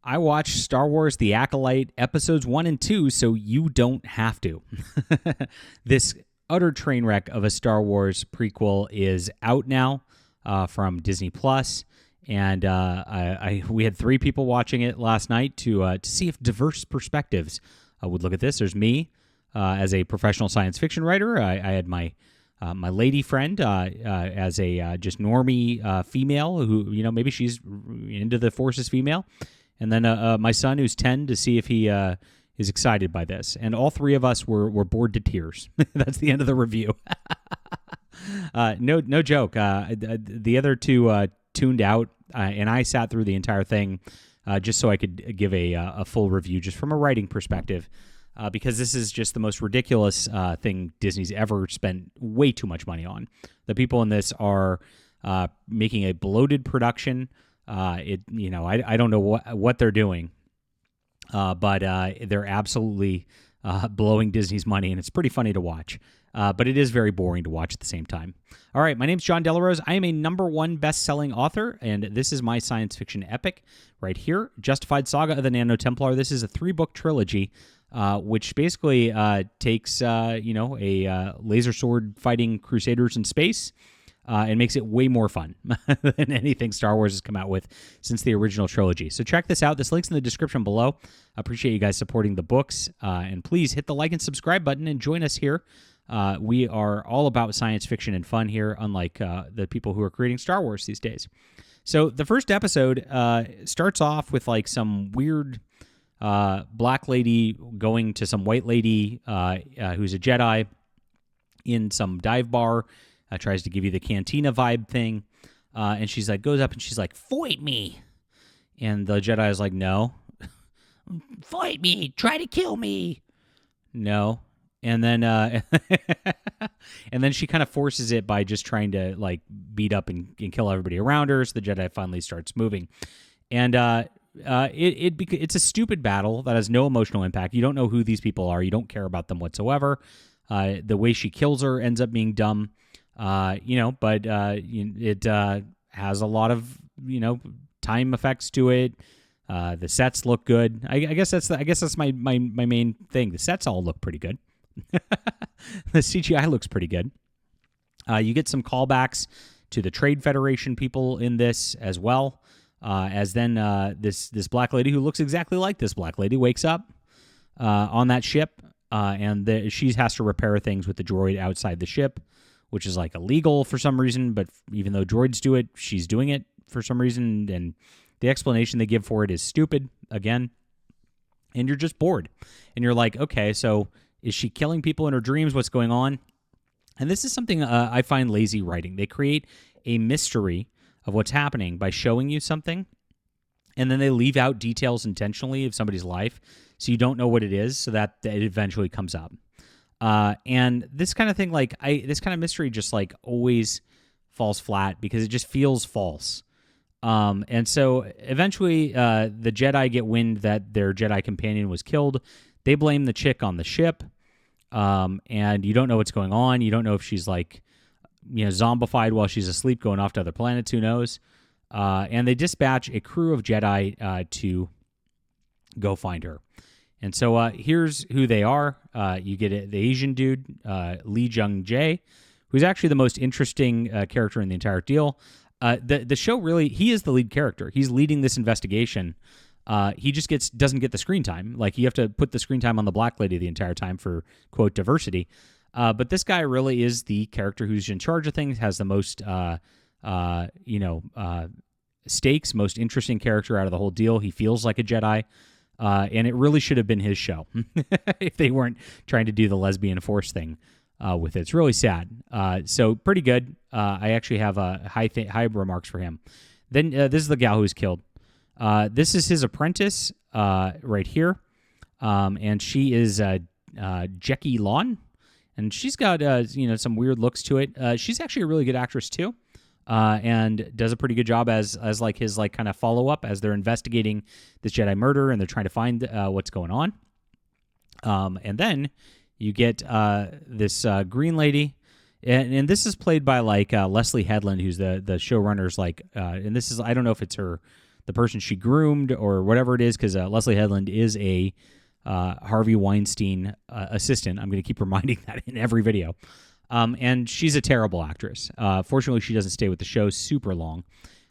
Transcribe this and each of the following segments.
I watched Star Wars The Acolyte episodes 1 and 2 so you don't have to. This utter train wreck of a Star Wars prequel is out now from Disney Plus, and we had 3 people watching it last night to see if diverse perspectives would look at this. There's me as a professional science fiction writer. I had my lady friend as a just normie female who, maybe she's into the Force's female. And then my son, who's 10, to see if he is excited by this. And all 3 of us were bored to tears. That's the end of the review. No joke. The other 2 tuned out, and I sat through the entire thing just so I could give a full review just from a writing perspective. Because this is just the most ridiculous thing Disney's ever spent way too much money on. The people in this are making a bloated production. I don't know what they're doing, but they're absolutely blowing Disney's money, and it's pretty funny to watch. But it is very boring to watch at the same time. All right, my name's John Delarose. I am a #1 best-selling author, and this is my science fiction epic right here, Justified Saga of the Nano Templar. This is a 3-book trilogy, which basically takes a laser sword fighting crusaders in space and makes it way more fun than anything Star Wars has come out with since the original trilogy. So check this out. This link's in the description below. I appreciate you guys supporting the books, and please hit the like and subscribe button and join us here. We are all about science fiction and fun here, unlike the people who are creating Star Wars these days. So the first episode starts off with like some weird black lady going to some white lady who's a Jedi in some dive bar, tries to give you the cantina vibe thing, and she's like, goes up and she's like, "Fight me," and the Jedi is like, "No." "Fight me, try to kill me." "No." And then and then she kind of forces it by just trying to like beat up and kill everybody around her. So the Jedi finally starts moving, and it's a stupid battle that has no emotional impact. You don't know who these people are. You don't care about them whatsoever. The way she kills her ends up being dumb, but it has a lot of time effects to it. The sets look good. I guess that's my main thing. The sets all look pretty good. The CGI looks pretty good. You get some callbacks to the Trade Federation people in this as well. As then this black lady who looks exactly like this black lady wakes up on that ship, and she has to repair things with the droid outside the ship, which is like illegal for some reason. But even though droids do it, she's doing it for some reason, and the explanation they give for it is stupid again. And you're just bored, and you're like, okay, so is she killing people in her dreams? What's going on? And this is something I find lazy writing. They create a mystery of what's happening by showing you something, and then they leave out details intentionally of somebody's life, so you don't know what it is, so that it eventually comes up. And this kind of thing, this kind of mystery just like always falls flat because it just feels false. And so eventually the Jedi get wind that their Jedi companion was killed. They blame the chick on the ship, and you don't know what's going on. You don't know if she's like, zombified while she's asleep, going off to other planets. Who knows? And they dispatch a crew of Jedi to go find her. And so here's who they are. You get the Asian dude, Lee Jung-jae, who's actually the most interesting character in the entire deal. The show really, he is the lead character. He's leading this investigation. He just doesn't get the screen time. Like, you have to put the screen time on the black lady the entire time for, quote, diversity. But this guy really is the character who's in charge of things, has the most, stakes, most interesting character out of the whole deal. He feels like a Jedi, and it really should have been his show if they weren't trying to do the lesbian force thing with it. It's really sad. So pretty good. I actually have high remarks for him. Then this is the gal who's killed. This is his apprentice right here, and she is Jackie Lawn, and she's got some weird looks to it. She's actually a really good actress too, and does a pretty good job as like his like kind of follow up as they're investigating this Jedi murder and they're trying to find what's going on. And then you get this green lady. And this is played by like Leslie Headland, who's the showrunner's like, and this is, I don't know if it's her the person she groomed or whatever it is, because Leslie Headland is a Harvey Weinstein assistant. I'm going to keep reminding that in every video. And she's a terrible actress. Fortunately, she doesn't stay with the show super long.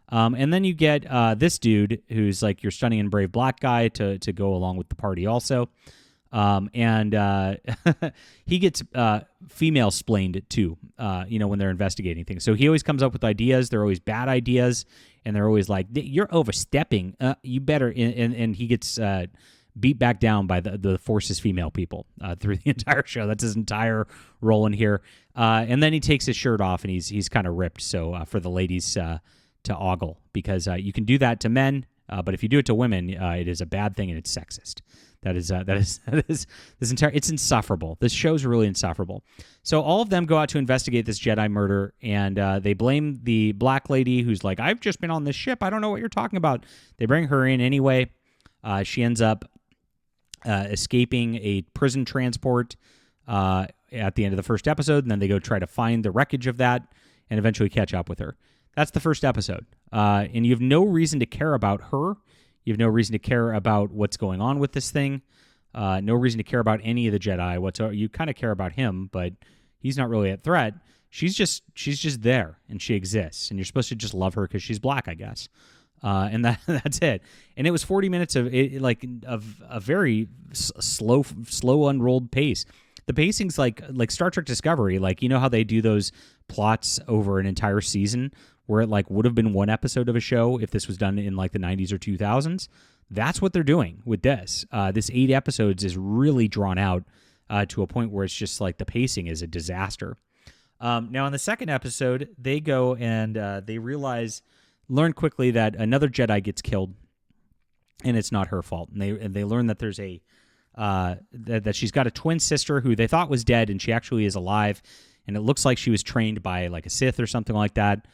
And then you get this dude who's like your stunning and brave black guy to go along with the party also. And he gets female-splained too, when they're investigating things. So he always comes up with ideas. They're always bad ideas, and they're always like, you're overstepping. You better. And he gets beat back down by the Force's female people through the entire show. That's his entire role in here. And then he takes his shirt off, and he's kind of ripped. So for the ladies to ogle, because you can do that to men, but if you do it to women, it is a bad thing and it's sexist. That is this entire. It's insufferable. This show's really insufferable. So all of them go out to investigate this Jedi murder, and they blame the black lady who's like, "I've just been on this ship. I don't know what you're talking about." They bring her in anyway. She ends up escaping a prison transport at the end of the first episode, and then they go try to find the wreckage of that and eventually catch up with her. That's the first episode. And you have no reason to care about her. You have no reason to care about what's going on with this thing. No reason to care about any of the Jedi whatsoever. You kind of care about him, but he's not really a threat. She's just there, and she exists. And you're supposed to just love her because she's black, I guess. And that's it. And it was 40 minutes of a very slow unrolled pace. The pacing's like Star Trek Discovery. Like, you know how they do those plots over an entire season where it like would have been one episode of a show if this was done in like the 90s or 2000s? That's what they're doing with this. This 8 episodes is really drawn out to a point where it's just like the pacing is a disaster. Now, in the second episode, they go and they learn quickly that another Jedi gets killed, and it's not her fault. And they learn that there's that she's got a twin sister who they thought was dead, and she actually is alive. And it looks like she was trained by like a Sith or something like that.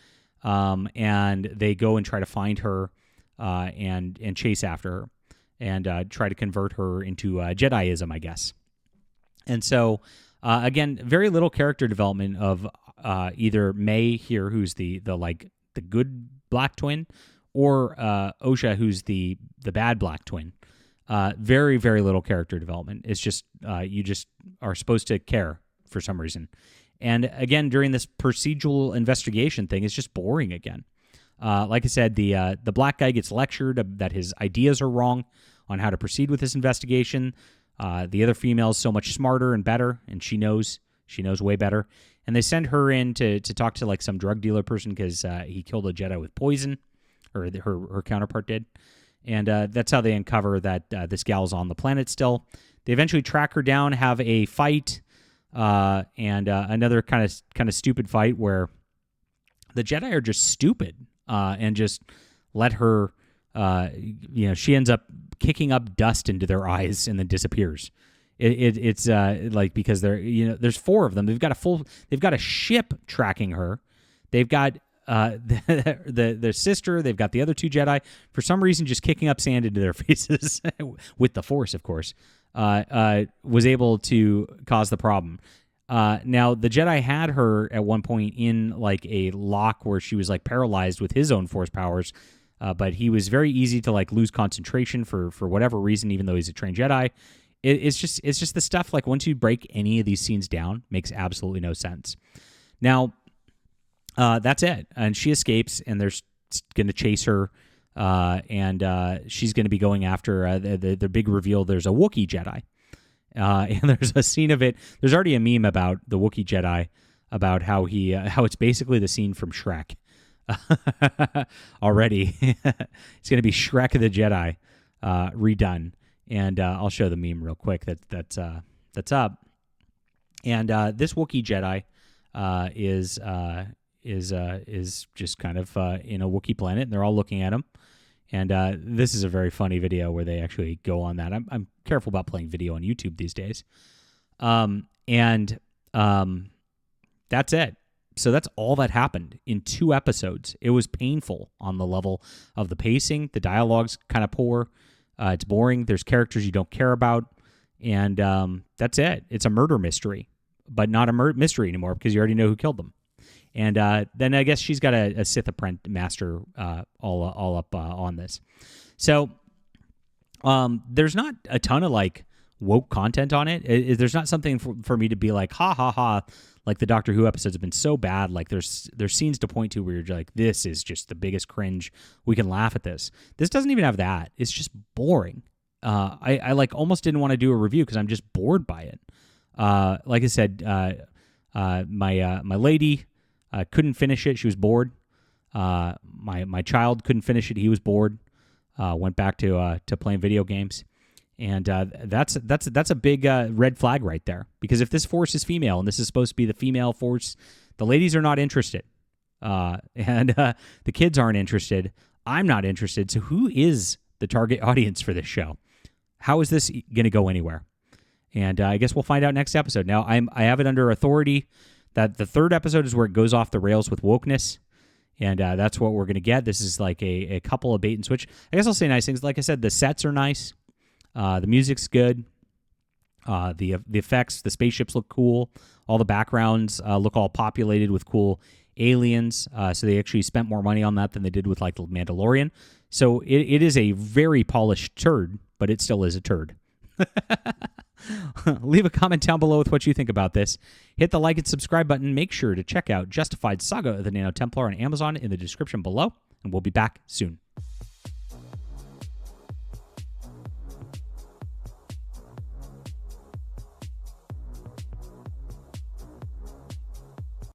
And they go and try to find her and chase after her and try to convert her into Jediism, I guess. And so, again, very little character development of either May here, who's the good black twin, or Osha, who's the bad black twin. Very, very little character development. It's just you just are supposed to care for some reason. And again, during this procedural investigation thing, it's just boring again. Like I said, the black guy gets lectured that his ideas are wrong on how to proceed with this investigation. The other female is so much smarter and better, and she knows way better. And they send her in to talk to like some drug dealer person because he killed a Jedi with poison, or her counterpart did. And that's how they uncover that this gal's on the planet still. They eventually track her down, have a fight, and another kind of stupid fight where the Jedi are just stupid and just let her. She ends up kicking up dust into their eyes and then disappears. It's like because there's 4 of them. They've got a ship tracking her. They've got their sister. They've got the other 2 Jedi, for some reason just kicking up sand into their faces with the Force, of course, was able to cause the problem. Now the Jedi had her at one point in like a lock where she was like paralyzed with his own Force powers, but he was very easy to like lose concentration for whatever reason, even though he's a trained Jedi. It's just the stuff like once you break any of these scenes down, makes absolutely no sense. Now, that's it. And she escapes, and they're going to chase her, and she's going to be going after the big reveal. There's a Wookiee Jedi, and there's a scene of it. There's already a meme about the Wookiee Jedi, about how it's basically the scene from Shrek. Already, it's going to be Shrek the Jedi redone. And I'll show the meme real quick. That's up. And this Wookiee Jedi is just kind of in a Wookiee planet, and they're all looking at him. And this is a very funny video where they actually go on that. I'm careful about playing video on YouTube these days. And that's it. So that's all that happened in 2 episodes. It was painful on the level of the pacing. The dialogue's kind of poor. It's boring. There's characters you don't care about. And that's it. It's a murder mystery, but not a mystery anymore because you already know who killed them. And then I guess she's got a Sith apprentice master all up on this. So there's not a ton of like woke content on it. There's not something for me to be like, ha ha ha, like the Doctor Who episodes have been so bad. Like there's scenes to point to where you're like, this is just the biggest cringe. We can laugh at this. This doesn't even have that. It's just boring. I like almost didn't want to do a review because I'm just bored by it. Like I said, my lady couldn't finish it. She was bored. My child couldn't finish it. He was bored. Went back to playing video games. And that's a big red flag right there. Because if this force is female and this is supposed to be the female force, the ladies are not interested. And the kids aren't interested. I'm not interested. So who is the target audience for this show? How is this going to go anywhere? And I guess we'll find out next episode. Now, I have it under authority that the third episode is where it goes off the rails with wokeness. And that's what we're going to get. This is like a couple of bait and switch. I guess I'll say nice things. Like I said, the sets are nice. The music's good. The effects, the spaceships look cool. All the backgrounds look all populated with cool aliens. So they actually spent more money on that than they did with like The Mandalorian. So it is a very polished turd, but it still is a turd. Leave a comment down below with what you think about this. Hit the like and subscribe button. Make sure to check out Justified Saga of the Nano Templar on Amazon in the description below, and we'll be back soon.